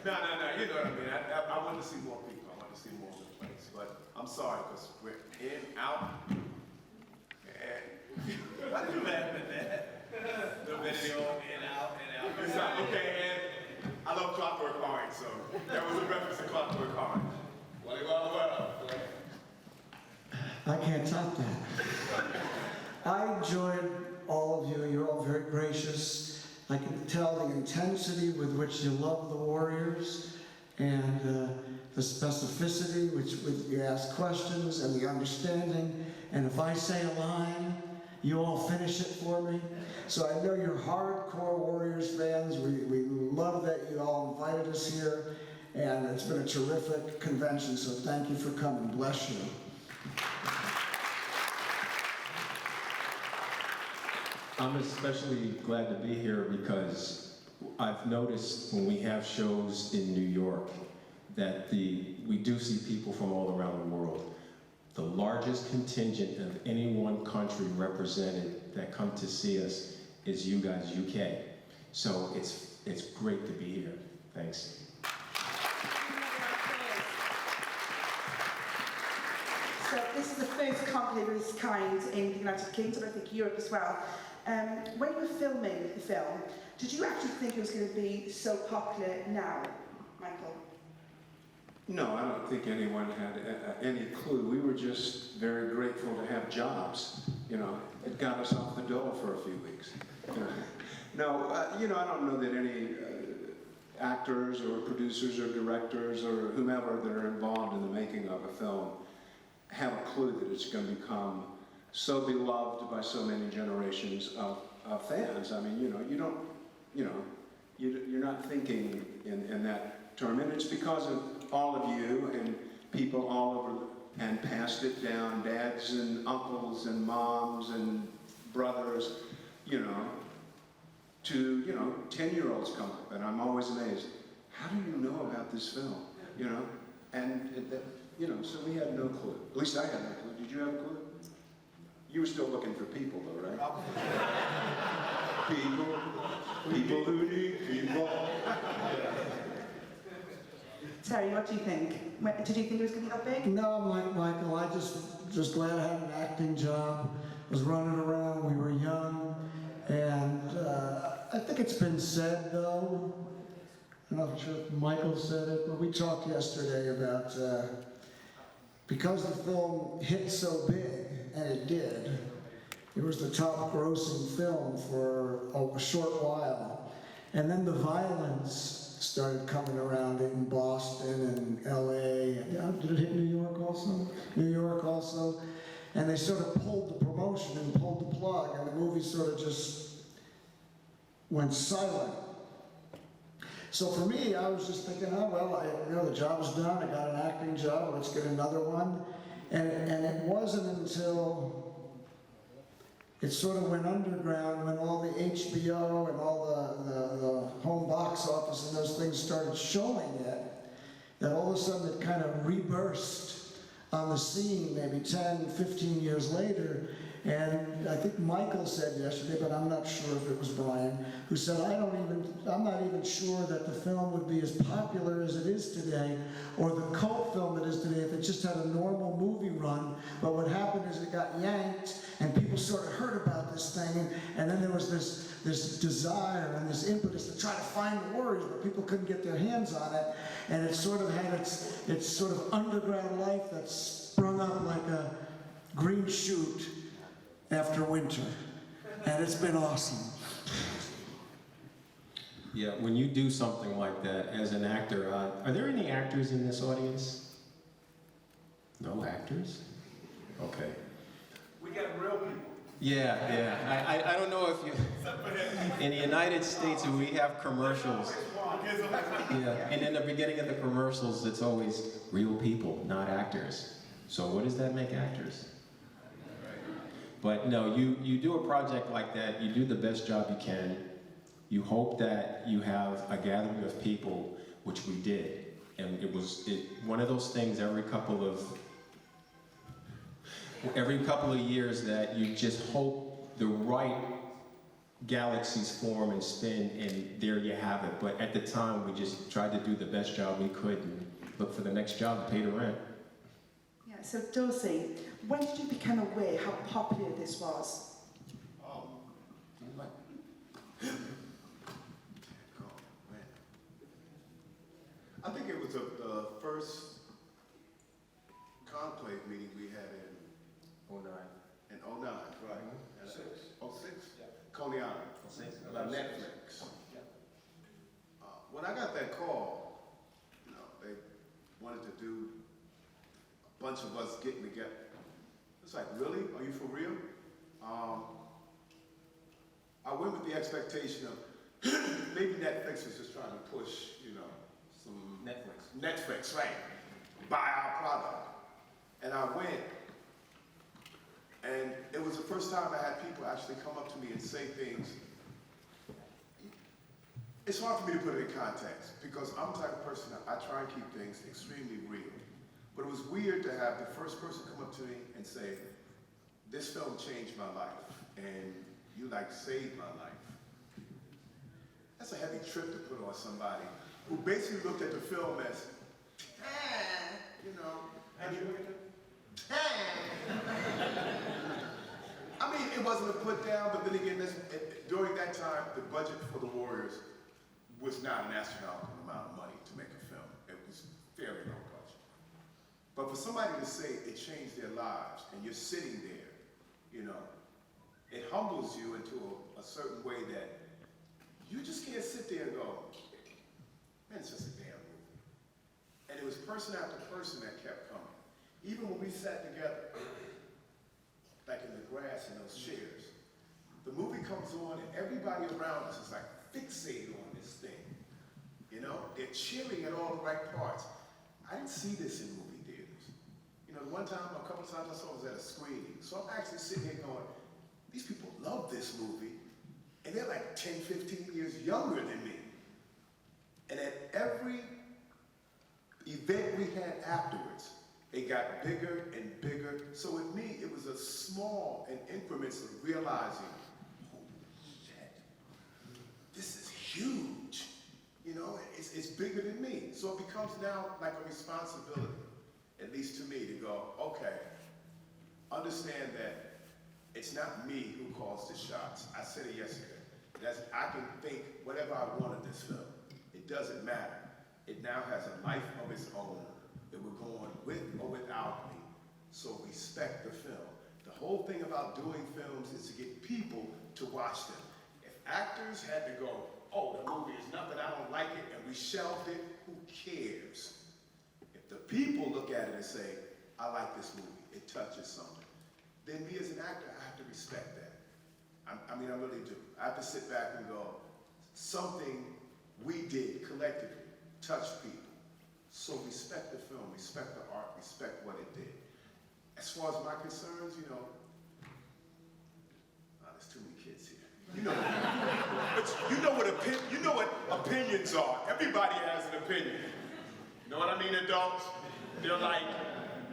No, you know what I mean. I want to see more people. I want to see more of the place. But I'm sorry, because we're in, out, and why did you laugh at that? The video, in, out, and out. It's not, okay, and I love Clockwork Orange, so that was a reference to Clockwork Orange. Well. I can't top that. I enjoyed all of you. You're all very gracious. I can tell the intensity with which you love the warriors and the specificity with you ask questions and the understanding. And if I say a line, you all finish it for me. So I know you're hardcore Warriors fans. We love that you all invited us here. And it's been a terrific convention, so thank you for coming. Bless you. I'm especially glad to be here because I've noticed when we have shows in New York that we do see people from all around the world. The largest contingent of any one country represented that come to see us is you guys, UK. So it's great to be here. Thanks. So this is the first conclave of its kind in the United Kingdom, I think Europe as well. When you were filming the film, did you actually think it was going to be so popular now, Michael? No, I don't think anyone had any clue. We were just very grateful to have jobs. You know, it got us off the dole for a few weeks. No, I don't know that any actors or producers or directors or whomever that are involved in the making of a film have a clue that it's going to become so beloved by so many generations of fans. I mean, you're not thinking in that term, and it's because of all of you and people all over, and passed it down, dads and uncles and moms and brothers, to 10-year-olds come up, and I'm always amazed. How do you know about this film? And so we had no clue. At least I had no clue. Did you have a clue? You were still looking for people, though, right? People who need people. Terry, what do you think? Did you think it was going to be that big? No, I'm like Michael. I just glad I had an acting job. I was running around. We were young, and I think it's been said though. I'm not sure if Michael said it, but we talked yesterday about because the film hit so big, and it did. It was the top grossing film for a short while. And then the violence started coming around in Boston and LA. Did it hit New York also? New York also. And they sort of pulled the promotion and pulled the plug, and the movie sort of just went silent. So for me, I was just thinking, oh, well, the job's done. I got an acting job. Let's get another one. And it wasn't until it sort of went underground when all the HBO and all the home box office and those things started showing it, that all of a sudden it kind of reburst on the scene maybe 10, 15 years later. And I think Michael said yesterday, but I'm not sure if it was Brian, who said, I'm not even sure that the film would be as popular as it is today, or the cult film it is today, if it just had a normal movie run. But what happened is it got yanked, and people sort of heard about this thing, and then there was this desire and this impetus to try to find the Warriors, but people couldn't get their hands on it, and it sort of had its sort of underground life that sprung up like a green shoot after winter, and it's been awesome. Yeah, when you do something like that as an actor, are there any actors in this audience? No actors? Okay. We got real people. Yeah. I don't know if you... In the United States, we have commercials. Yeah, and in the beginning of the commercials, it's always real people, not actors. So what does that make actors? But no, you do a project like that, you do the best job you can. You hope that you have a gathering of people, which we did. And it was one of those things every couple of years that you just hope the right galaxies form and spin, and there you have it. But at the time, we just tried to do the best job we could and look for the next job to pay the rent. Yeah, so Dorsey, when did you become aware how popular this was? I think it was the first conclave meeting we had in Oh, no. in '09, right? Six. '06? Yeah. Cleon, about Netflix. When I got that call, you know, they wanted to do a bunch of us getting together. It's like, really? Are you for real? I went with the expectation of maybe Netflix was just trying to push, you know, some Netflix, right? Buy our product. And I went, and it was the first time I had people actually come up to me and say things. It's hard for me to put it in context because I'm the type of person that I try and keep things extremely real. But it was weird to have the first person come up to me and say, this film changed my life, and you like saved my life. That's a heavy trip to put on somebody who basically looked at the film as, you know. How'd you look at it? I mean, it wasn't a put down, but then again, during that time, the budget for the Warriors was not an astronomical amount of money to make a film. It was fairly low budget. But for somebody to say it changed their lives, and you're sitting there, you know, it humbles you into a certain way that you just can't sit there and go, man, it's just a damn movie. And it was person after person that kept coming. Even when we sat together, like in the grass in those chairs, the movie comes on and everybody around us is like fixated on this thing. You know, they're cheering at all the right parts. I didn't see this in movie theaters. You know, a couple of times I saw it was at a screening. So I'm actually sitting here going, these people love this movie, and they're like 10, 15 years younger than me. And at every event we had afterwards, it got bigger and bigger. So with me, it was a small and increments of realizing, holy shit, this is huge. You know, it's bigger than me. So it becomes now like a responsibility, at least to me, to go, okay, understand that it's not me who calls the shots. I said it yesterday. I can think whatever I want of this film. It doesn't matter. It now has a life of its own. It will go on with or without me. So respect the film. The whole thing about doing films is to get people to watch them. If actors had to go, oh, the movie is nothing, I don't like it, and we shelved it, who cares? If the people look at it and say, I like this movie, it touches something, then me as an actor, I have to respect that. I mean, I really do. I have to sit back and go, something we did collectively touched people. So respect the film, respect the art, respect what it did. As far as my concerns, you know, there's too many kids here. You know what opinions are. Everybody has an opinion. You know what I mean, adults? They're like,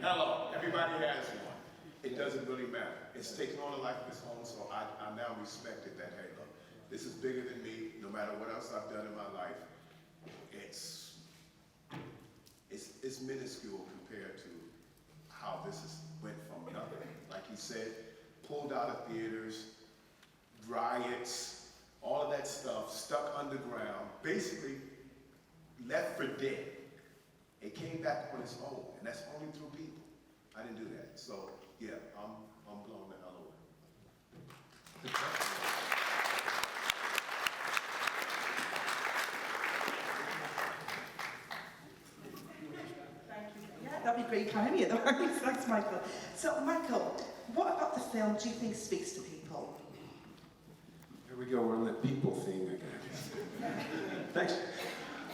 hello, everybody has one. It doesn't really matter. It's taken on a life of its own, so I now respect it that, hey, look, this is bigger than me. No matter what else I've done in my life, it's minuscule compared to how this went from nothing. Like he said, pulled out of theaters, riots, all of that stuff, stuck underground, basically left for dead. It came back on its own, and that's only through people. I didn't do that. So yeah, I'm blown the hell away. That'd be great, can't you? Thanks, Michael. So, Michael, what about the film do you think speaks to people? Here we go, we're on that people theme again. Thanks.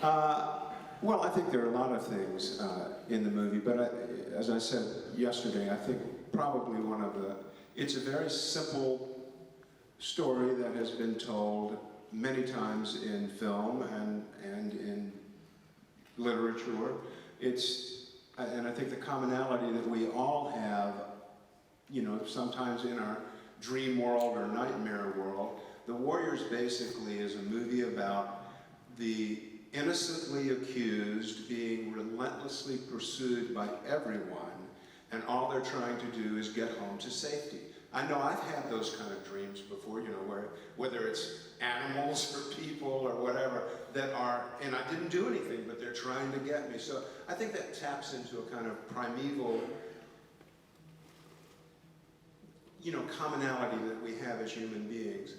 Well, I think there are a lot of things in the movie, but as I said yesterday, I think probably it's a very simple story that has been told many times in film and in literature. And I think the commonality that we all have, you know, sometimes in our dream world or nightmare world, The Warriors basically is a movie about the innocently accused being relentlessly pursued by everyone, and all they're trying to do is get home to safety. I know I've had those kind of dreams before, you know, whether it's animals or people or whatever that are, and I didn't do anything, but they're trying to get me. So I think that taps into a kind of primeval, you know, commonality that we have as human beings.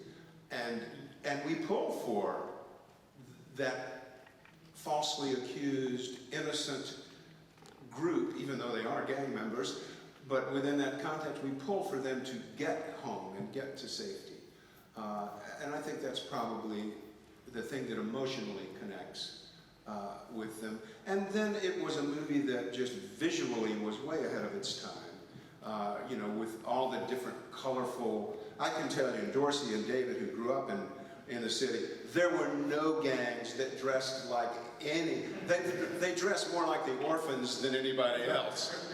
And we pull for that falsely accused, innocent group, even though they are gang members, but within that context, we pull for them to get home and get to safety. And I think that's probably the thing that emotionally connects with them. And then it was a movie that just visually was way ahead of its time. You know, with all the different colorful, I can tell you, Dorsey and David, who grew up in the city, there were no gangs that dressed like any, they dressed more like the orphans than anybody else.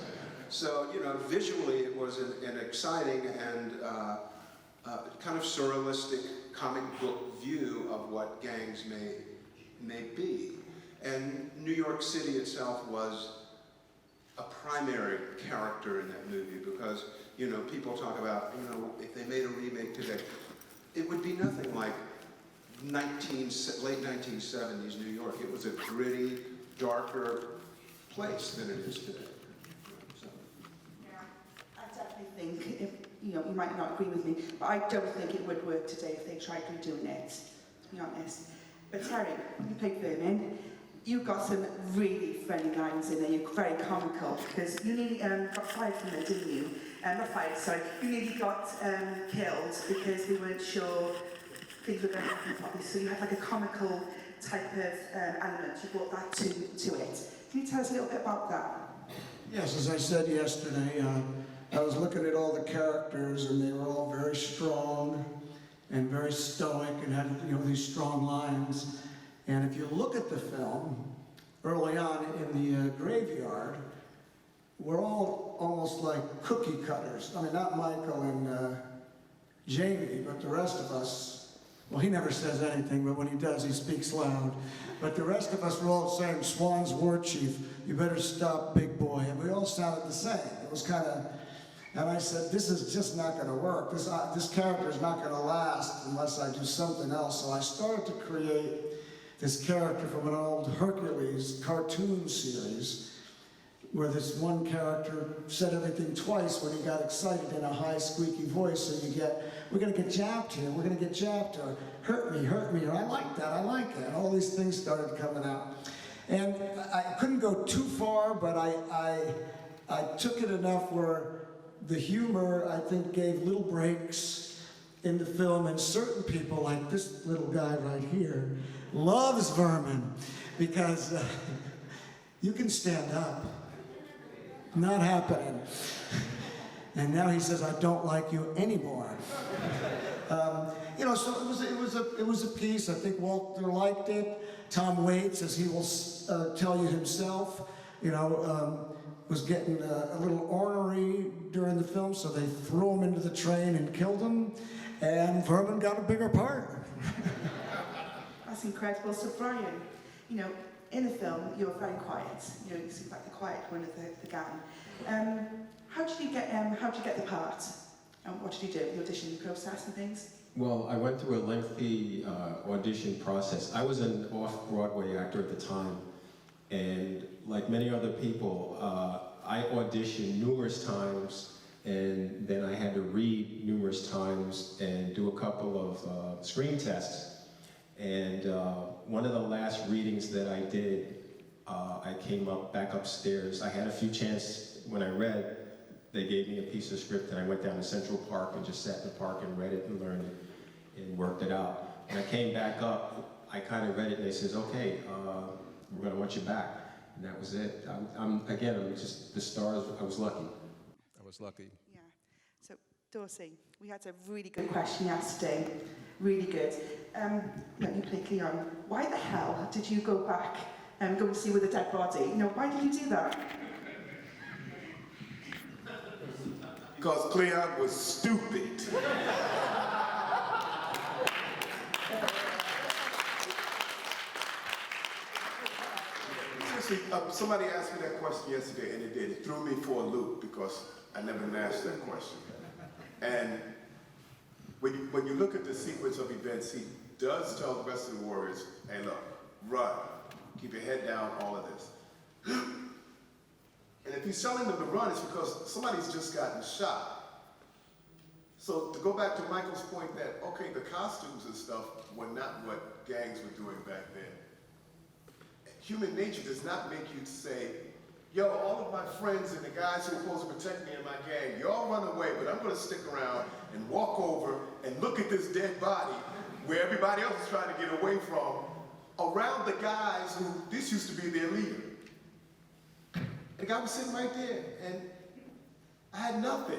So, you know, visually it was an exciting and kind of surrealistic comic book view of what gangs may be. And New York City itself was a primary character in that movie because, you know, people talk about, you know, if they made a remake today, it would be nothing like late 1970s New York. It was a gritty, darker place than it is today. So. Yeah, I definitely think, if, you know, you might not agree with me, but I don't think it would work today if they tried redoing it, to be honest. But Terry, you played Vermin. You got some really funny lines in there. You're very comical because you nearly got fired from there, didn't you? Not fired, sorry. You nearly got killed because we weren't sure things were going to happen properly. So you had like a comical type of element. You brought that to it. Can you tell us a little bit about that? Yes, as I said yesterday, I was looking at all the characters and they were all very strong and very stoic and had, you know, these strong lines. And if you look at the film, early on in the graveyard, we're all almost like cookie cutters. I mean, not Michael and Jamie, but the rest of us, well, he never says anything, but when he does, he speaks loud. But the rest of us were all saying, Swan's war chief, you better stop, big boy. And we all sounded the same. It was kind of, and I said, this is just not going to work. This character is not going to last unless I do something else. So I started to create this character from an old Hercules cartoon series where this one character said everything twice when he got excited in a high squeaky voice. So you get, we're going to get jabbed here, we're going to get jabbed, or hurt me, or I like that, I like it. And all these things started coming out. And I couldn't go too far, but I took it enough where the humor, I think, gave little breaks in the film, and certain people, like this little guy right here, loves Vermin, because you can stand up. Not happening. And now he says, I don't like you anymore. You know, so it was a piece. I think Walter liked it. Tom Waits, as he will tell you himself, you know, was getting a little ornery during the film, so they threw him into the train and killed him, and Vermin got a bigger part. That's incredible. So Brian, you know, in the film, you're very quiet. You know, you seem like the quiet one of the gang. How did you get the part? And what did you do? The audition process and things? Well, I went through a lengthy audition process. I was an off-Broadway actor at the time, and like many other people, I auditioned numerous times, and then I had to read numerous times and do a couple of screen tests. And one of the last readings that I did, I came back upstairs. I had a few chances when I read. They gave me a piece of script, and I went down to Central Park and just sat in the park and read it and learned it and worked it out. When I came back up, I kind of read it, and they says, okay, we're going to want you back. And that was it. I'm just the stars. I was lucky. Yeah. So, Dorsey, we had a really good question yesterday. Really good. Let me play Cleon. Why the hell did you go back and go and see with a dead body? You know, why did you do that? Because Cleon was stupid. See, somebody asked me that question yesterday, and it threw me for a loop because I never been asked that question. And when you look at the sequence of events, he does tell the rest of the warriors, hey look, run, keep your head down, all of this. And if he's telling them to run, it's because somebody's just gotten shot. So to go back to Michael's point that, okay, the costumes and stuff were not what gangs were doing back then. Human nature does not make you say, yo, all of my friends and the guys who are supposed to protect me and my gang, y'all run away, but I'm gonna stick around and walk over and look at this dead body where everybody else is trying to get away from, around the guys who, this used to be their leader. And the guy was sitting right there, and I had nothing.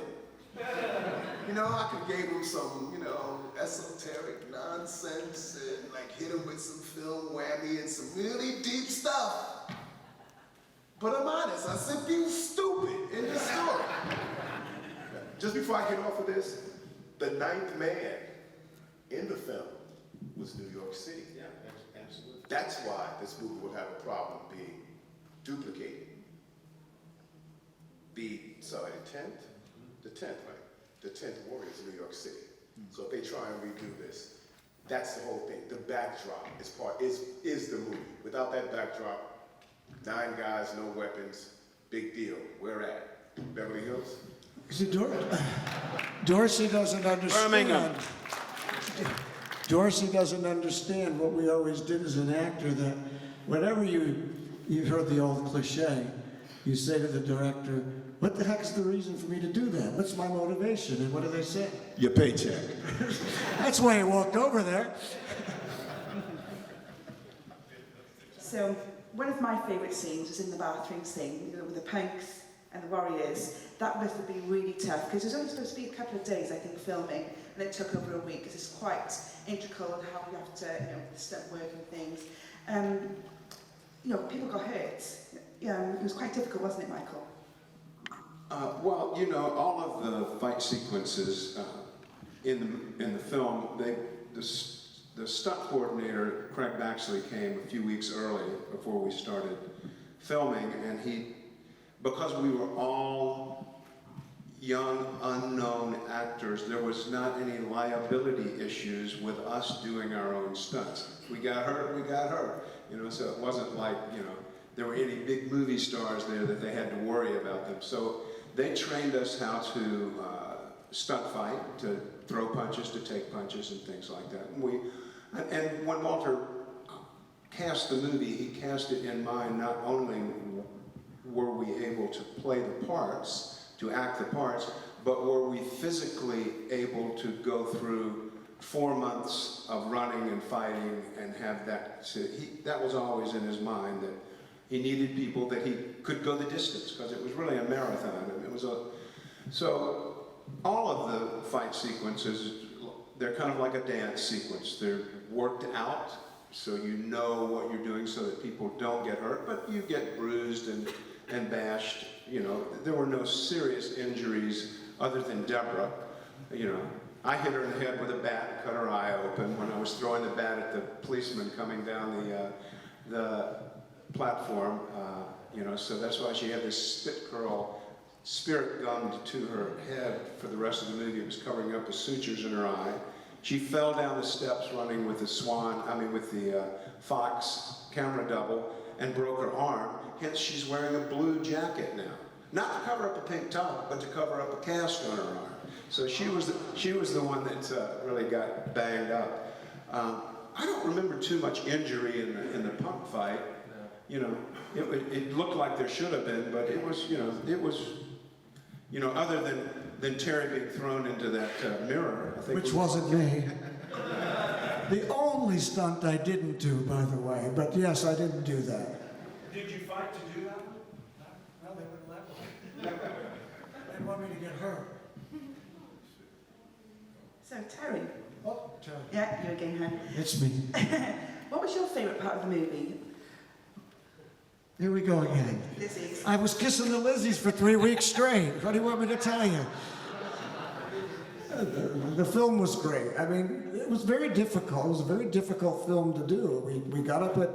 You know, I could gave him some, you know, esoteric nonsense and like hit him with some film whammy and some really deep stuff. But I'm honest, I said, you stupid in this story. Just before I get off of this, the ninth man in the film was New York City. Yeah, absolutely. That's why this movie would have a problem being duplicated. The 10th, right? The 10th Warriors in New York City. So if they try and redo this, that's the whole thing. The backdrop is the movie. Without that backdrop, 9 guys, no weapons, big deal. Where at? Beverly Hills? See, Dorsey doesn't understand. Birmingham. Dorsey doesn't understand what we always did as an actor, that whenever you've heard the old cliche, you say to the director, what the heck's the reason for me to do that? What's my motivation? And what do they say? Your paycheck. That's why he walked over there. So one of my favourite scenes was in the bathroom scene, you know, with the punks and the warriors. That must have been really tough because it was only supposed to be a couple of days, I think, filming, and it took over a week because it's quite integral in how you have to, you know, stunt work and things. You know, people got hurt. It was quite difficult, wasn't it, Michael? Well, you know, all of the fight sequences in the film, the stunt coordinator, Craig Baxley, came a few weeks early before we started filming, and because we were all young, unknown actors, there was not any liability issues with us doing our own stunts. We got hurt, you know, so it wasn't like, you know, there were any big movie stars there that they had to worry about them. So they trained us how to stunt fight, to throw punches, to take punches, and things like that. And when Walter cast the movie, he cast it in mind not only were we able to play the parts, to act the parts, but were we physically able to go through 4 months of running and fighting and have that. So that was always in his mind, that he needed people that he could go the distance, because it was really a marathon. And it was so all of the fight sequences, they're kind of like a dance sequence. They're worked out so you know what you're doing so that people don't get hurt, but you get bruised and bashed. You know, there were no serious injuries other than Deborah. You know, I hit her in the head with a bat and cut her eye open when I was throwing the bat at the policeman coming down the platform. You know, so that's why she had this spit curl spirit gummed to her head for the rest of the movie. It was covering up the sutures in her eye. She fell down the steps running with the with the Fox camera double, and broke her arm. Hence, she's wearing a blue jacket now. Not to cover up a pink top, but to cover up a cast on her arm. So she was the one that really got banged up. I don't remember too much injury in the pump fight. You know, it looked like there should have been, but it was, other than Terry being thrown into that mirror. I think Which wasn't me. The only stunt I didn't do, by the way, but yes, I didn't do that. Did you fight to do that one? No, they wouldn't let me. They want me to get hurt. So, Terry. Oh, Terry. Yeah, you again, huh? It's me. What was your favourite part of the movie? Here we go again. Lizzie's. I was kissing the Lizzies for 3 weeks straight. What do you want me to tell you? The film was great. I mean, it was very difficult. It was a very difficult film to do. We got up at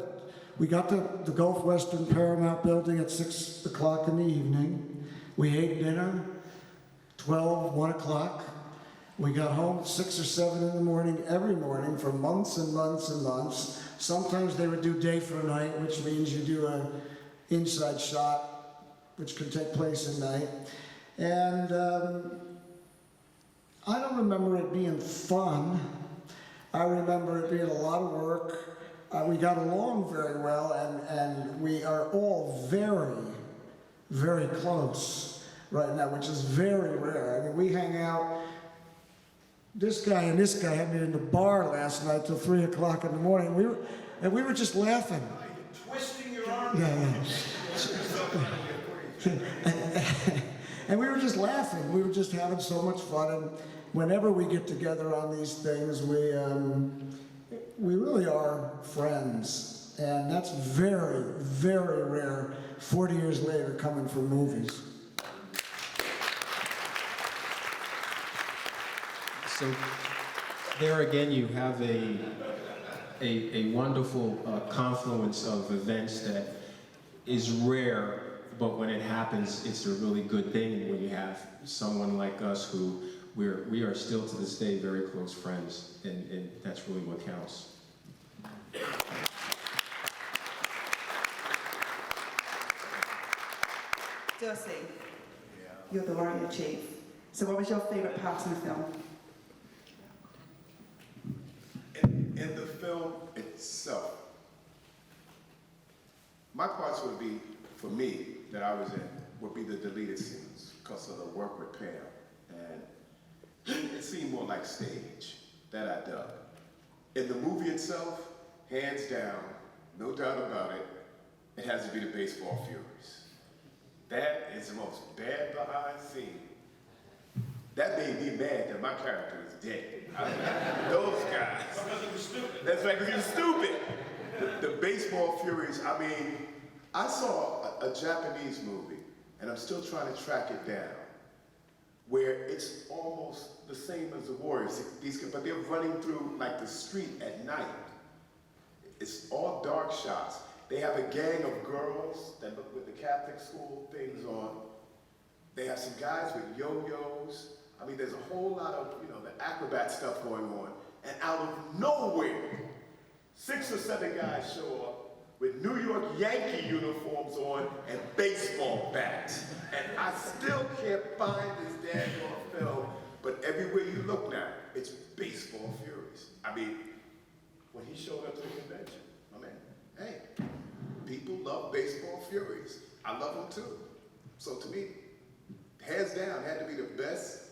we got to the Gulf Western Paramount building at 6 o'clock in the evening. We ate dinner, 12, 1 o'clock. We got home at 6 or 7 in the morning, every morning, for months and months and months. Sometimes they would do day for night, which means you do an inside shot, which can take place at night. And I don't remember it being fun. I remember it being a lot of work. We got along very well, and we are all very, very close right now, which is very rare. I mean, we hang out. This guy and this guy had me in the bar last night till 3 o'clock in the morning. We were just laughing. Twisting your arm. Yeah. And we were just laughing. We were just having so much fun. And whenever we get together on these things, we really are friends. And that's very, very rare 40 years later coming from movies. So there again, you have a wonderful confluence of events that is rare, but when it happens, it's a really good thing when you have someone like us who we are still to this day very close friends, and that's really what counts. Dorsey, you're the warrior chief. So what was your favourite part in the film? In the film itself, my parts would be, for me, that I was in, would be the deleted scenes because of the work with Pam. And it seemed more like stage, that I dug. In the movie itself, hands down, no doubt about it, it has to be the baseball furies. That is the most bad behind scene. That made me mad that my character is dead. I mean, those guys. Because it was stupid. That's right, because he was stupid. The baseball furies, I mean, I saw a Japanese movie, and I'm still trying to track it down, where it's almost the same as the Warriors, but they're running through like the street at night. It's all dark shots. They have a gang of girls that look with the Catholic school things on. They have some guys with yo-yos. I mean, there's a whole lot of, the acrobat stuff going on. And out of nowhere, 6 or 7 guys show up with New York Yankee uniforms on and baseball bats. And I still can't find this daggone film, but everywhere you look now, it's baseball furies. I mean, when he showed up to the convention, I mean, hey, people love baseball furies. I love them too. So to me, hands down, had to be the best,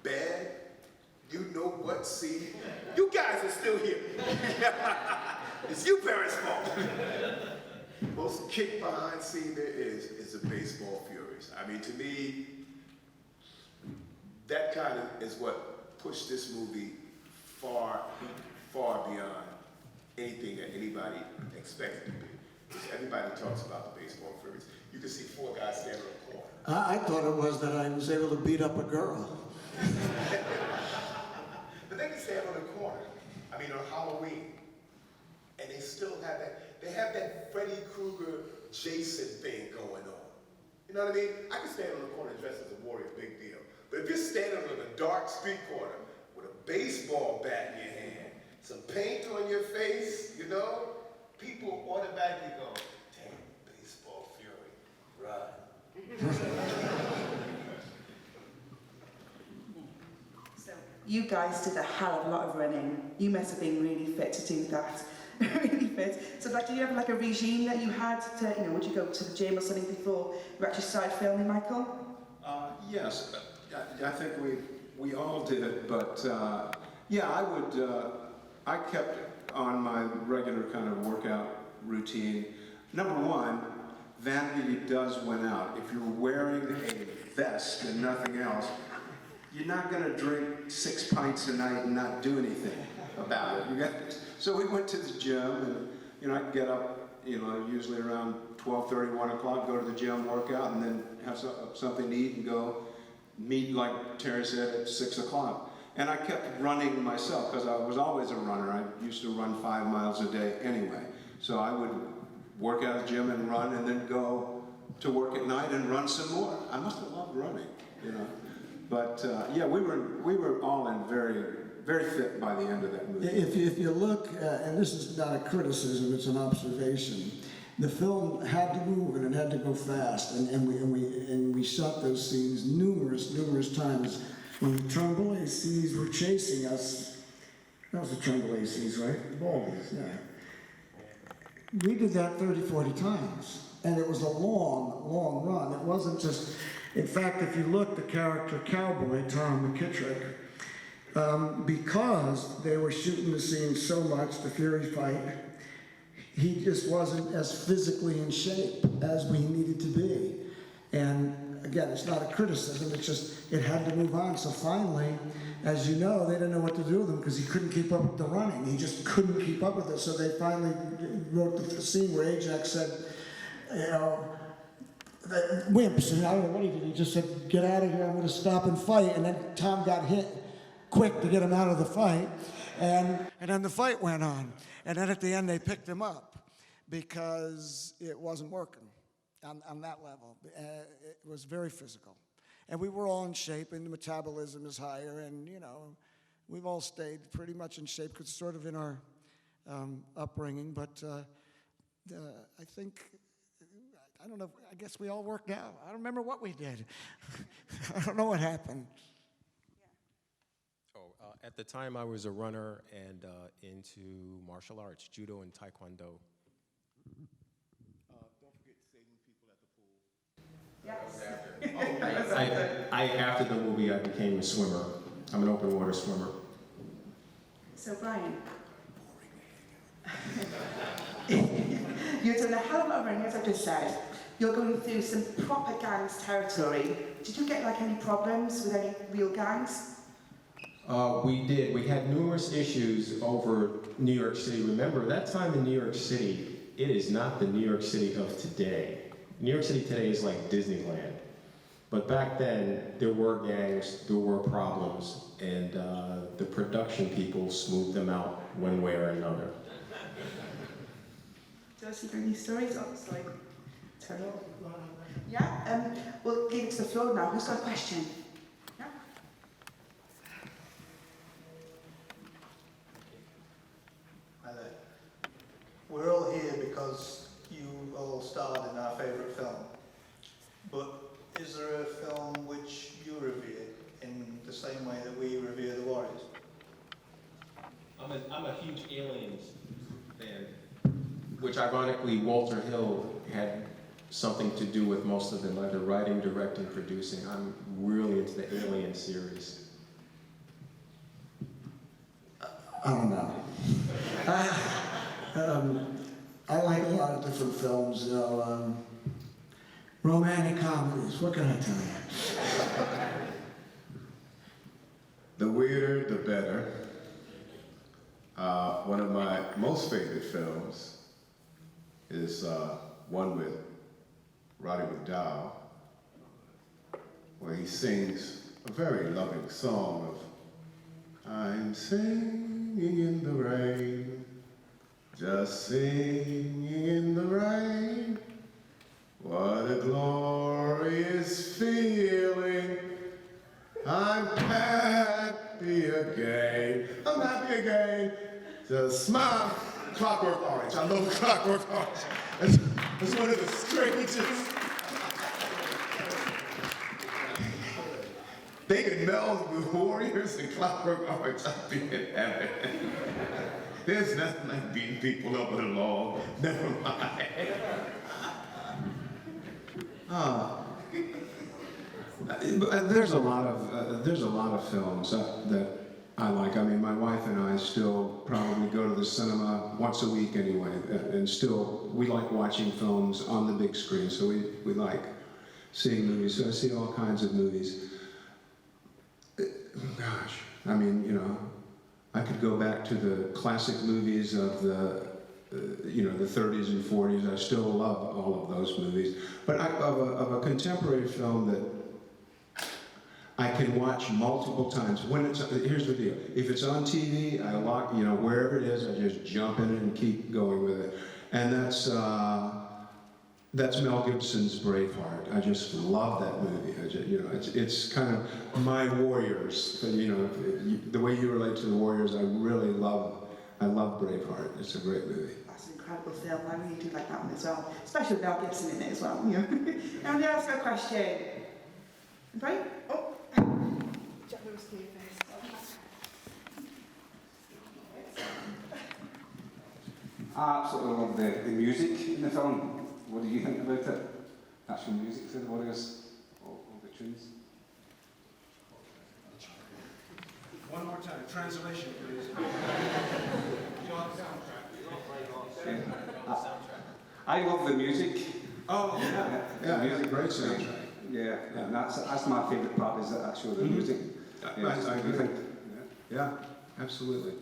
bad, you know what scene. You guys are still here. It's you parents' fault. Most kick behind scene there is the baseball furies. I mean, to me, that kind of is what pushed this movie far, far beyond anything that anybody expected to be. Because everybody talks about the baseball furies. You can see 4 guys standing in a corner. I thought it was that I was able to beat up a girl. But they can stand on the corner, I mean, on Halloween, and they still have that, they have that Freddy Krueger, Jason thing going on. You know what I mean? I can stand on the corner dressed as a warrior, big deal. But if you're standing on a dark street corner with a baseball bat in your hand, some paint on your face, people automatically go, damn, baseball fury, run. So you guys did a hell of a lot of running. You must have been really fit to do that. Really fit. So do you have a regime that you had to, would you go to the gym or something before you actually started filming, Michael? Yes, I think we all did, but yeah, I kept on my regular kind of workout routine. Number one, vanity does win out. If you're wearing a vest and nothing else, you're not going to drink 6 pints a night and not do anything about it. So we went to the gym, and I'd get up, usually around 12:30, 1 o'clock, go to the gym, work out, and then have something to eat and go meet, like Terry said, at 6 o'clock. And I kept running myself because I was always a runner. I used to run 5 miles a day anyway. So I would work out of the gym and run, and then go to work at night and run some more. I must have loved running, you know. But yeah, we were all in very, very fit by the end of that movie. If you look, and this is not a criticism, it's an observation, the film had to move and it had to go fast, and we shot those scenes numerous times. When the Trumbull ACs were chasing us, that was the Trumbull ACs, right? The Baldies, yeah. We did that 30, 40 times, and it was a long run. It wasn't just, in fact, if you look, the character Cowboy, Tom McKittrick, because they were shooting the scene so much, the Fury fight, he just wasn't as physically in shape as we needed to be. And again, it's not a criticism, it's just, it had to move on. So finally, as you know, they didn't know what to do with him because he couldn't keep up with the running. He just couldn't keep up with it. So they finally wrote the scene where Ajax said, you know, the wimps, and I don't know what he did. He just said, get out of here, I'm going to stop and fight. And then Tom got hit quick to get him out of the fight. And then the fight went on. And then at the end, they picked him up because it wasn't working on that level. It was very physical. And we were all in shape, and the metabolism is higher, and, you know, we've all stayed pretty much in shape because it's sort of in our upbringing. But I think, I don't know, I guess we all worked out. I don't remember what we did. I don't know what happened. At the time, I was a runner and into martial arts, judo and taekwondo. Don't forget saving people at the pool. Yes. After the movie, I became a swimmer. I'm an open water swimmer. So Brian, you're doing a hell of a lot of running, as I just said. You're going through some proper gangs territory. Did you get like any problems with any real gangs? We did. We had numerous issues over New York City. Remember, that time in New York City, it is not the New York City of today. New York City today is like Disneyland. But back then, there were gangs, there were problems, and the production people smoothed them out one way or another. Dorsey, got any stories? Oh, sorry. Turn it off. Yeah? We'll give it to the floor now. Who's got a question? Yeah? Hi there. We're all here because you all starred in our favourite film. But is there a film which you revere in the same way that we revere the Warriors? I'm a huge Aliens fan. Which ironically, Walter Hill had something to do with most of them, either writing, directing, producing. I'm really into the Alien series. I don't know. I like a lot of different films, you know, romantic comedies, what can I tell you? The weirder, the better. One of my most favorite films is one with Roddy McDowell, where he sings a very loving song of, I'm singing in the rain, just singing in the rain, what a glorious feeling, I'm happy again, I'm happy again, just smile. Clockwork Orange, I love Clockwork Orange. It's one of the strangest. They could meld the Warriors and Clockwork Orange. I'd be in heaven. There's nothing like beating people up with a log. Never mind. There's a lot of films that I like. I mean, my wife and I still probably go to the cinema once a week anyway, and still we like watching films on the big screen. So we like seeing movies. So I see all kinds of movies. Gosh, I mean, you know, I could go back to the classic movies of the you know, the 30s and 40s. I still love all of those movies. But of a contemporary film that I can watch multiple times. When it's, here's the deal. If it's on TV, I lock, you know, wherever it is, I just jump in and keep going with it. And that's Mel Gibson's Braveheart. I just love that movie. It's kind of my Warriors. The way you relate to the Warriors, I love Braveheart. It's a great movie. That's an incredible film. I really do like that one as well. Especially with Mel Gibson in it as well. You know. Anyone else got a question? Right? Oh. Jack Lewis here first. I absolutely love the music in the film. What do you think about it? Actual music for the Warriors, all the tunes. One more time, translation, please. I love the music. Oh, yeah. Yeah, it's a great soundtrack. Yeah, and that's my favourite part, is actually the music. I agree. Yeah, absolutely.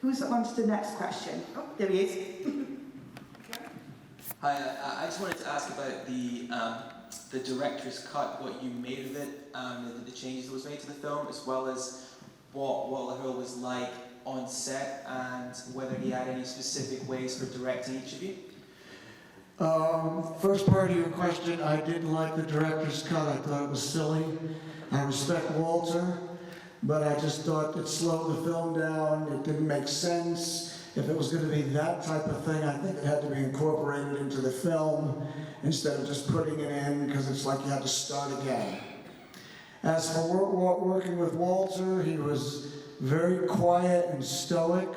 Who's on to the next question? Oh, there he is. Hi, I just wanted to ask about the director's cut, what you made of it, the changes that was made to the film, as well as what Walter was like on set, and whether he had any specific ways for directing each of you. First part of your question, I didn't like the director's cut. I thought it was silly. I respect Walter, but I just thought it slowed the film down. It didn't make sense. If it was going to be that type of thing, I think it had to be incorporated into the film instead of just putting it in, because it's like you had to start again. As for working with Walter, he was very quiet and stoic.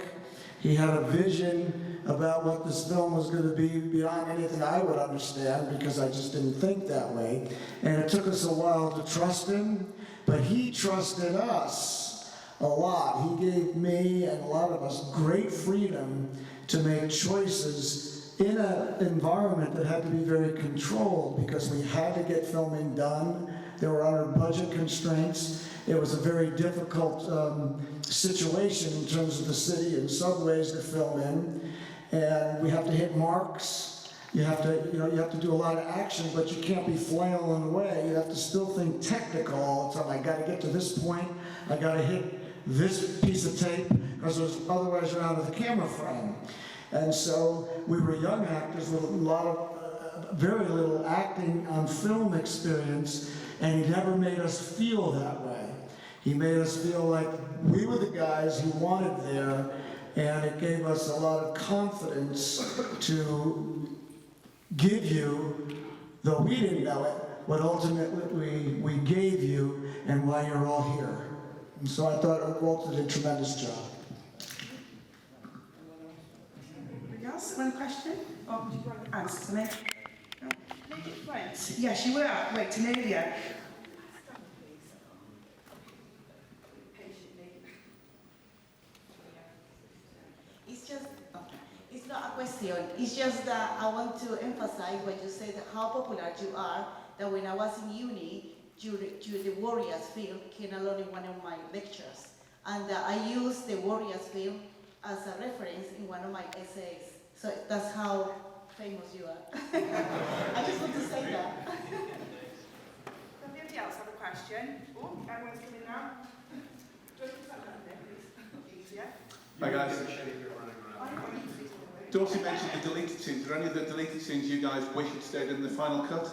He had a vision about what this film was going to be beyond anything I would understand, because I just didn't think that way. And it took us a while to trust him, but he trusted us a lot. He gave me and a lot of us great freedom to make choices in an environment that had to be very controlled, because we had to get filming done. They were under budget constraints. It was a very difficult situation in terms of the city and subways to film in. And we have to hit marks. You have to do a lot of action, but you can't be flailing away. You have to still think technical all the time. I got to get to this point. I got to hit this piece of tape, because otherwise you're out of the camera frame. And so we were young actors with a lot of very little acting on film experience, and he never made us feel that way. He made us feel like we were the guys he wanted there, and it gave us a lot of confidence to give you, though we didn't know it, what ultimately we gave you and why you're all here. And so I thought Walter did a tremendous job. Anybody else want a question? Or would you like to answer to me? No? Lady Friends. Yes, you were. Wait, to Nadia. It's not a question. It's just that I want to emphasize what you said, how popular you are, that when I was in uni, the Warriors film came along in one of my lectures. And I used the Warriors film as a reference in one of my essays. So that's how famous you are. I just want to say that. Does anybody else have a question? Oh, everyone's coming now. Just put that down there, please. Easier. Hi guys. Dorsey mentioned the deleted scenes. Are any of the deleted scenes you guys wish had stayed in the final cut?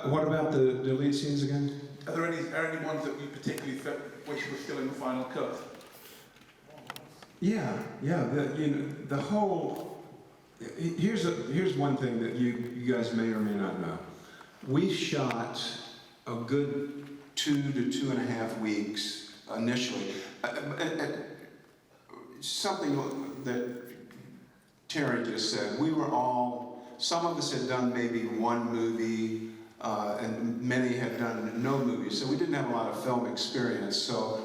What about the delete scenes again? Are there any ones that you particularly wish were still in the final cut? Yeah. The whole. Here's one thing that you guys may or may not know. We shot a good 2 to 2.5 weeks initially. Something that Terry just said. We were all. Some of us had done maybe one movie. And many had done no movies, so we didn't have a lot of film experience. So,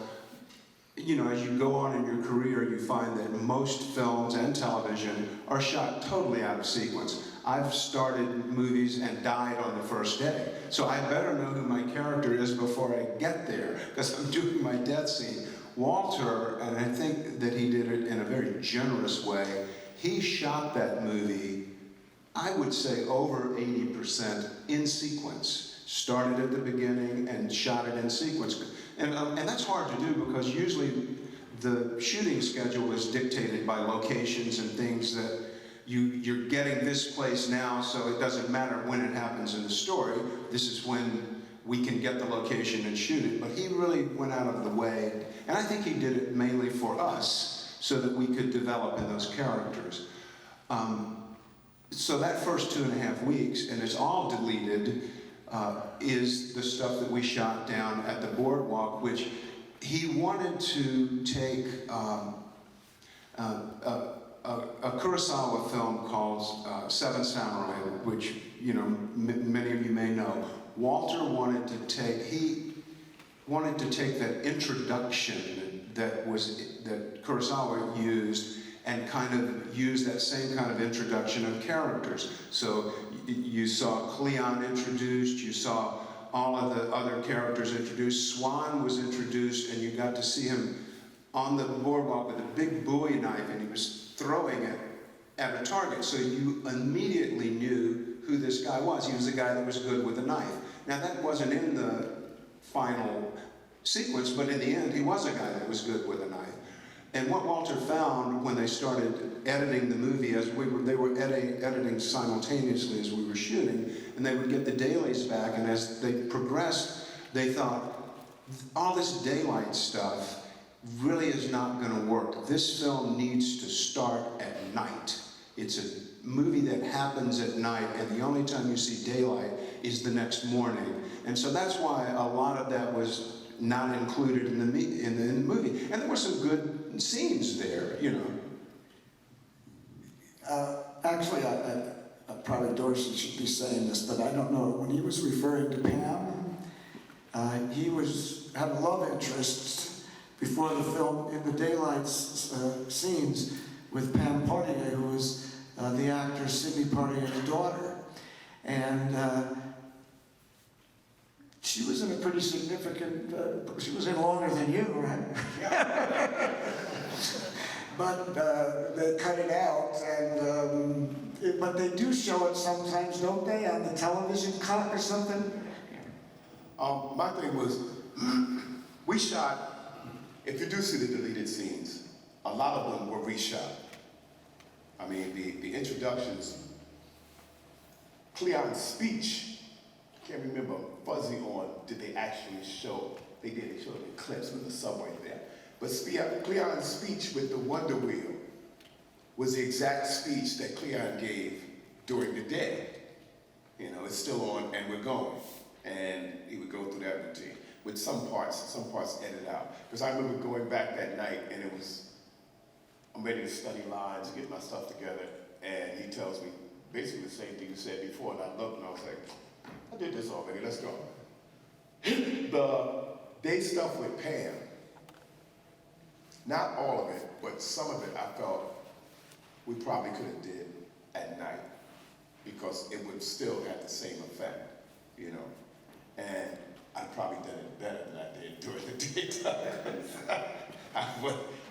as you go on in your career, you find that most films and television are shot totally out of sequence. I've started movies and died on the first day, so I better know who my character is before I get there, because I'm doing my death scene. Walter, and I think that he did it in a very generous way, he shot that movie, I would say over 80% in sequence. Started at the beginning and shot it in sequence. And that's hard to do, because usually the shooting schedule is dictated by locations and things that you're getting this place now, so it doesn't matter when it happens in the story. This is when we can get the location and shoot it. But he really went out of the way, and I think he did it mainly for us, so that we could develop in those characters. So that first 2.5 weeks, and it's all deleted, is the stuff that we shot down at the boardwalk, which he wanted to take a Kurosawa film called Seven Samurai, which many of you may know. Walter wanted to take that introduction that Kurosawa used and kind of use that same kind of introduction of characters. So you saw Cleon introduced, you saw all of the other characters introduced. Swan was introduced, and you got to see him on the boardwalk with a big Bowie knife, and he was throwing it at a target. So you immediately knew who this guy was. He was a guy that was good with a knife. Now that wasn't in the final sequence, but in the end, he was a guy that was good with a knife. And what Walter found when they started editing the movie, they were editing simultaneously as we were shooting, and they would get the dailies back, and as they progressed, they thought, all this daylight stuff really is not going to work. This film needs to start at night. It's a movie that happens at night, and the only time you see daylight is the next morning. And so that's why a lot of that was not included in the movie. And there were some good scenes there, Actually, probably Dorsey should be saying this, but I don't know. When he was referring to Pam, he had a love interest before the film in the daylight scenes with Pam Partier, who was the actor Sidney Partier's daughter. And she was in a pretty significant, she was in longer than you, right? But they cut it out, and but they do show it sometimes, don't they, on the television cut or something? My thing was, we shot, if you do see the deleted scenes, a lot of them were reshot. I mean, the introductions, Cleon's speech, I can't remember, fuzzy on, did they actually show? They did, they showed it in clips with the subway there. But Cleon's speech with the Wonder Wheel was the exact speech that Cleon gave during the day. It's still on, and we're going. And he would go through that routine with some parts edited out. Because I remember going back that night, and I'm ready to study lines, get my stuff together, and he tells me basically the same thing you said before, and I looked and I was like, I did this already, let's go. The day stuff with Pam, not all of it, but some of it I felt we probably could have did at night because it would still have the same effect, and I'd probably done it better than I did during the daytime.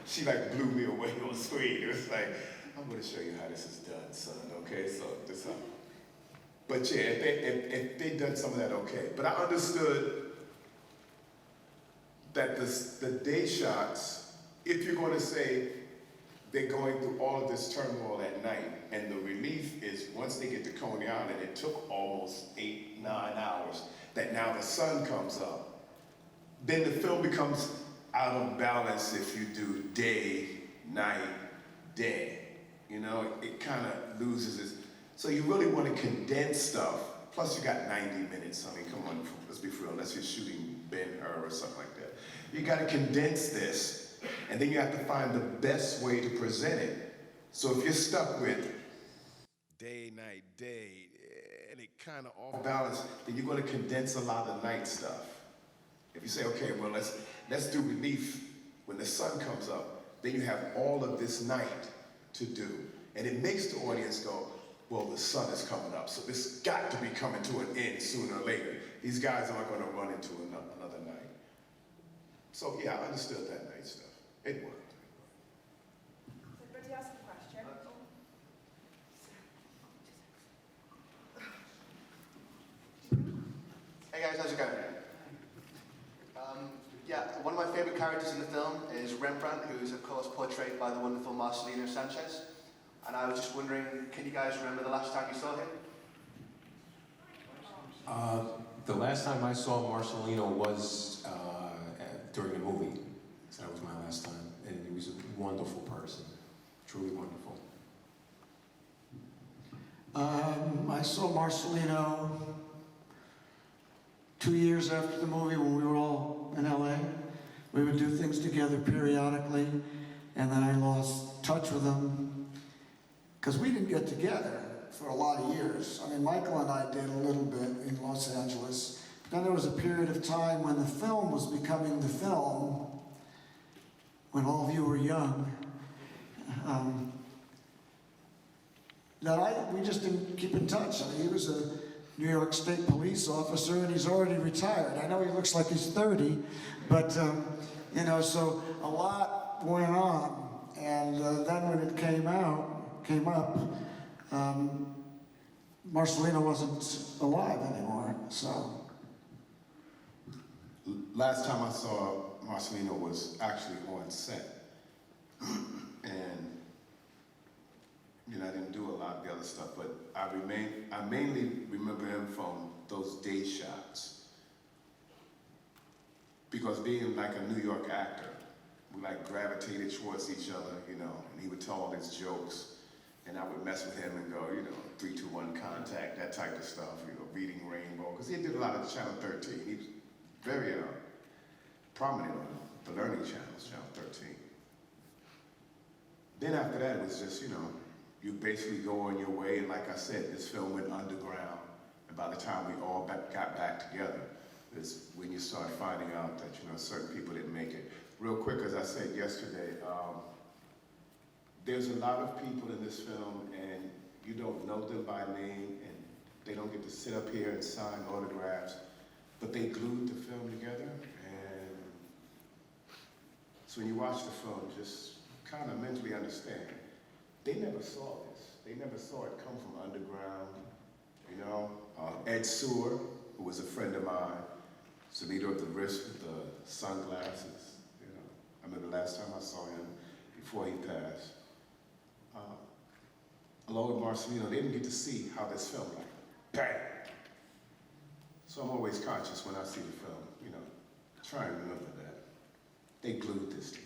She blew me away on screen. It was like, I'm going to show you how this is done, son, okay? So this up. But yeah, if they'd done some of that, okay. But I understood that the day shots, if you're going to say they're going through all of this turmoil at night, and the relief is once they get to Coney Island, it took almost 8-9 hours, that now the sun comes up, then the film becomes out of balance if you do day, night, day. It kind of loses its. So you really want to condense stuff. Plus you got 90 minutes. I mean, come on, let's be real. Unless you're shooting Ben-Hur or something like that. You got to condense this, and then you have to find the best way to present it. So if you're stuck with day, night, day, and it kind of off balance, then you're going to condense a lot of night stuff. If you say, okay, well, let's do relief when the sun comes up, then you have all of this night to do. And it makes the audience go, well, the sun is coming up, so this got to be coming to an end sooner or later. These guys aren't going to run into another night. So yeah, I understood that night stuff. It worked. Anybody ask a question? Hey guys, how's it going? Yeah, one of my favourite characters in the film is Rembrandt, who is of course portrayed by the wonderful Marcelino Sanchez. And I was just wondering, can you guys remember the last time you saw him? The last time I saw Marcelino was during the movie. So that was my last time. And he was a wonderful person, truly wonderful. I saw Marcelino 2 years after the movie when we were all in LA. We would do things together periodically, and then I lost touch with him because we didn't get together for a lot of years. I mean, Michael and I did a little bit in Los Angeles. Then there was a period of time when the film was becoming the film, when all of you were young, that we just didn't keep in touch. I mean, he was a New York State police officer and he's already retired. I know he looks like he's 30, but you know, so a lot went on. And then when it came up, Marcelino wasn't alive anymore, so. Last time I saw Marcelino was actually on set. And you know, I didn't do a lot of the other stuff, but I mainly remember him from those day shots. Because being like a New York actor, we like gravitated towards each other, you know, and he would tell all his jokes, and I would mess with him and go, you know, 3, 2, 1 contact, that type of stuff, you know, reading Rainbow, because he did a lot of Channel 13. He was very prominent on the learning channels, Channel 13. Then after that, it was just, you know, you basically go on your way, and like I said, this film went underground, and by the time we all got back together, is when you start finding out that, you know, certain people didn't make it. Real quick, as I said yesterday, there's a lot of people in this film, and you don't know them by name, and they don't get to sit up here and sign autographs, but they glued the film together, and so when you watch the film, just kind of mentally understand. They never saw this. They never saw it come from underground, you know. Ed Sewer, who was a friend of mine, was the leader of the wrist with the sunglasses, you know. I remember the last time I saw him before he passed. Along with Marcelino, they didn't get to see how this film, like, bang. So I'm always conscious when I see the film, you know, try and remember that. They glued this together.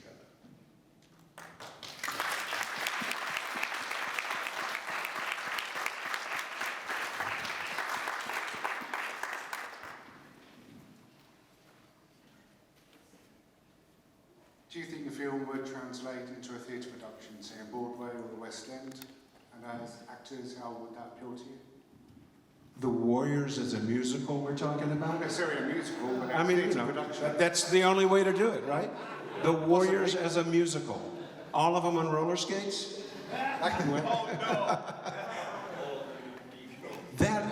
Do you think the film would translate into a theatre production, say in Broadway or the West End? And as actors, how would that appeal to you? The Warriors as a musical we're talking about? Not necessarily a musical, but I mean, you know, that's the only way to do it, right? The Warriors as a musical. All of them on roller skates? Oh, no. That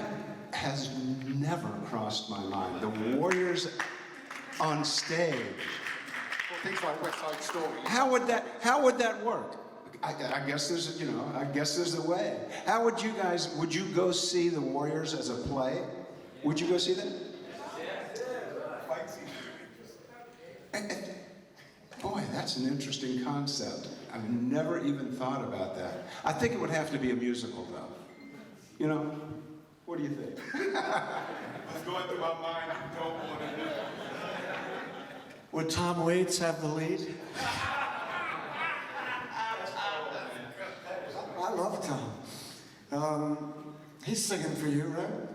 has never crossed my mind. The Warriors on stage. Well, things like West Side Story. How would that work? I guess there's, you know, I guess there's a way. How would you guys, would you go see the Warriors as a play? Would you go see that? Boy, that's an interesting concept. I've never even thought about that. I think it would have to be a musical, though. You know, what do you think? What's going through my mind, you don't want to know. Would Tom Waits have the lead? I love Tom. He's singing for you, right?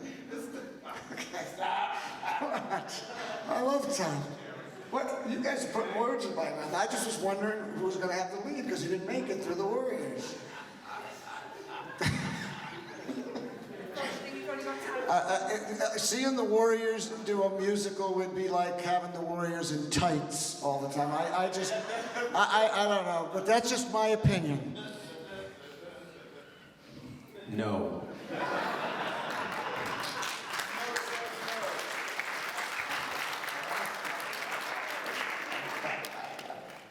I love Tom. What? You guys put words in my mouth. I just was wondering who was going to have the lead because he didn't make it through the Warriors. Seeing the Warriors do a musical would be like having the Warriors in tights all the time. I don't know, but that's just my opinion. No.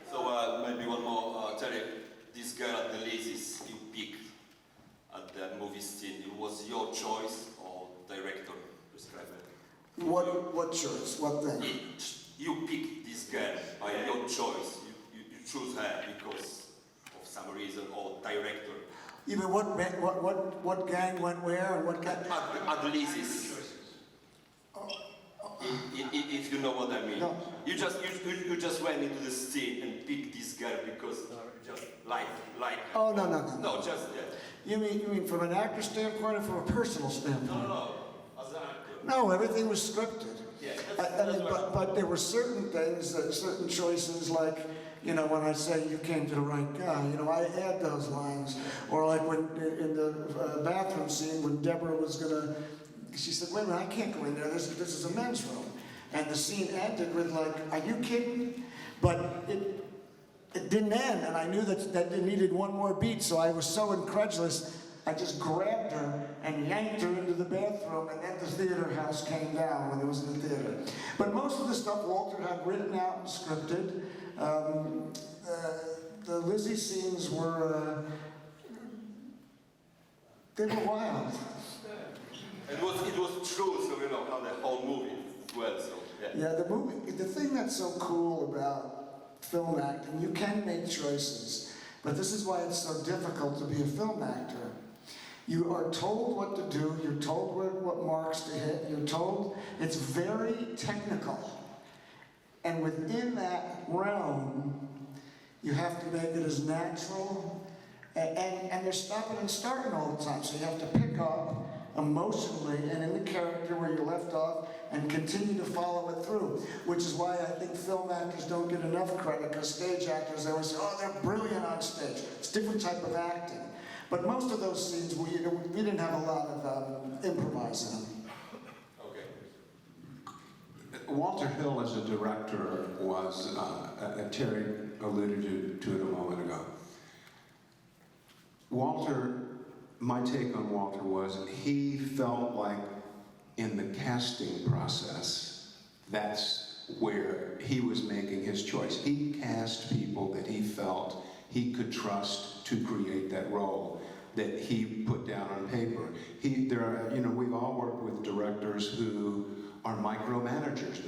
So maybe one more, Terry. This girl at the Lazies you picked at that movie scene, it was your choice or director prescribed it? What choice? What thing? you pick this girl by your choice. You choose her because of some reason or director. You mean what gang went where and what gang? At Lizzie's. If you know what I mean. No. You just went into the scene and picked this girl because just like. Oh, no. No, just yeah. You mean from an actor standpoint or from a personal standpoint? No. As an actor. No, everything was scripted. Yeah. But there were certain things, certain choices, like, you know, when I say you came to the right guy, you know, I add those lines. Or like when in the bathroom scene when Deborah was gonna, she said, wait a minute, I can't go in there, this is a men's room. And the scene ended with like, are you kidding? But it didn't end, and I knew that it needed one more beat, so I was so incredulous, I just grabbed her and yanked her into the bathroom, and then the theater house came down when it was in the theater. But most of the stuff Walter had written out and scripted. The Lizzie scenes were, they were wild. It was true, so you know how the whole movie as well. So Yeah, the movie. The thing that's so cool about film acting, you can make choices, but this is why it's so difficult to be a film actor. You are told what to do. You're told what marks to hit. You're told it's very technical, and within that realm, you have to make it as natural. And they're stopping and starting all the time, so you have to pick up emotionally and in the character where you left off and continue to follow it through, which is why I think film actors don't get enough credit, because stage actors, they always say, oh, they're brilliant on stage. It's a different type of acting. But most of those scenes, we didn't have a lot of improvising. Walter Hill as a director was, Terry alluded to it a moment ago. My take on Walter was he felt like in the casting process, that's where he was making his choice. He cast people that he felt he could trust to create that role that he put down on paper. We've all worked with directors who are micromanagers.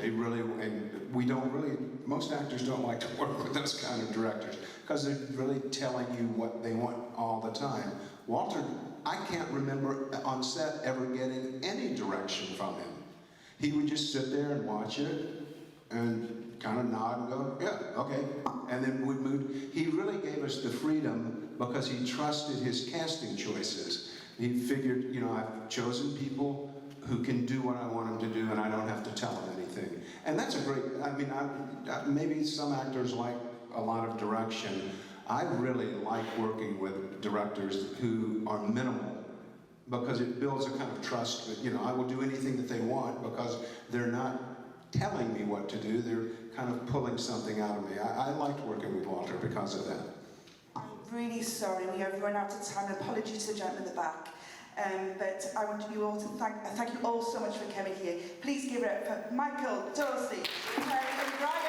Most actors don't like to work with those kind of directors because they're really telling you what they want all the time. Walter, I can't remember on set ever getting any direction from him. He would just sit there and watch it and kind of nod and go, yeah, okay, and then would move. He really gave us the freedom because he trusted his casting choices. He figured, I've chosen people who can do what I want them to do and I don't have to tell them anything. And that's a great, maybe some actors like a lot of direction. I really like working with directors who are minimal because it builds a kind of trust that, I will do anything that they want because they're not telling me what to do, they're kind of pulling something out of me. I liked working with Walter because of that. I'm really sorry, we have run out of time. Apologies to the gentleman in the back. But I want you all to thank you all so much for coming here. Please give it up for Michael, Dorsey, Beck, and Ryan.